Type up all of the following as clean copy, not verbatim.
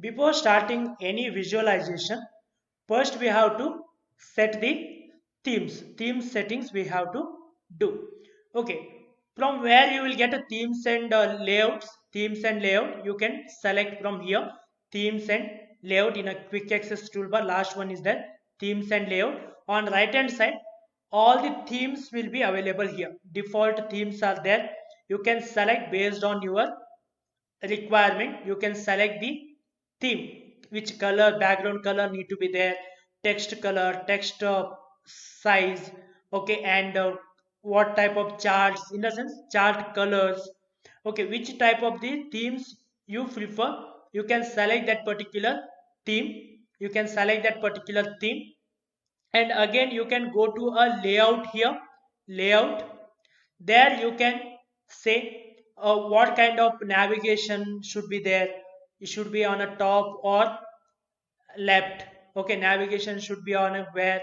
Before starting any visualization, first we have to set the theme settings we have to do. Okay, from where you will get a themes and themes and layout, you can select from here themes and layout in a quick access toolbar. Last one is that themes and layout. On right hand side, all the themes will be available here. Default themes are there. You can select based on your requirement. You can select the theme, which color, background color need to be there, text color, text size, okay, and what type of charts, in the sense chart colors, okay, which type of the themes you prefer. You can select that particular theme. You can select that particular theme, and again you can go to a layout here, layout. There you can say what kind of navigation should be there. It should be on a top or left. Okay, navigation should be on a where,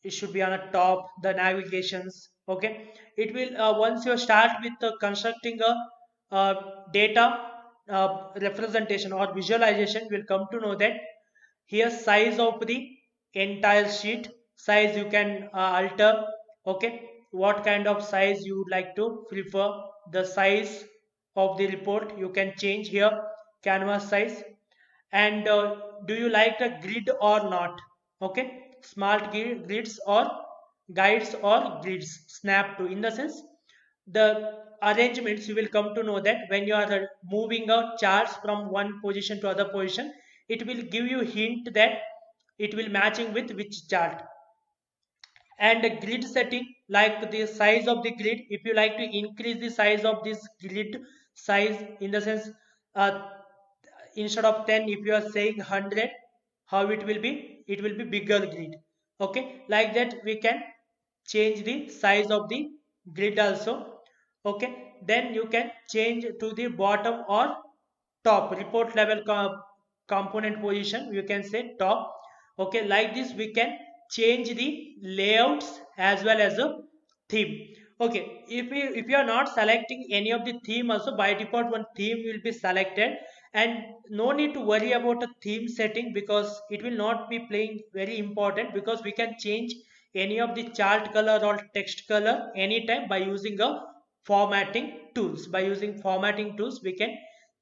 it should be on a top, the navigations. Okay, it will once you start with constructing a data representation or visualization, will come to know that here size of the entire sheet size you can alter. Okay, what kind of size you would like to prefer, the size of the report you can change here, canvas size. And do you like the grid or not? Okay, smart grids or guides or grids, snap to, in the sense the arrangements, you will come to know that when you are moving out charts from one position to other position, it will give you hint that it will matching with which chart. And the grid setting, like the size of the grid, if you like to increase the size of this grid size, in the sense uh, instead of 10, if you are saying 100, how it will be, it will be bigger grid. Okay, like that we can change the size of the grid also. Okay, then you can change to the bottom or top report level component position, you can say top. Okay, like this we can change the layouts as well as a theme. Okay, if you are not selecting any of the theme also, by default one theme will be selected, and no need to worry about a theme setting, because it will not be playing very important, because we can change any of the chart color or text color anytime by using a formatting tools. By using formatting tools we can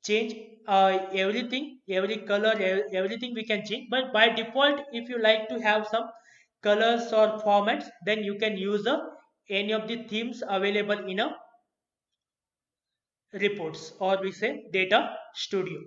change everything, every color, everything we can change. But by default, if you like to have some colors or formats, then you can use any of the themes available in a reports, or we say data studio.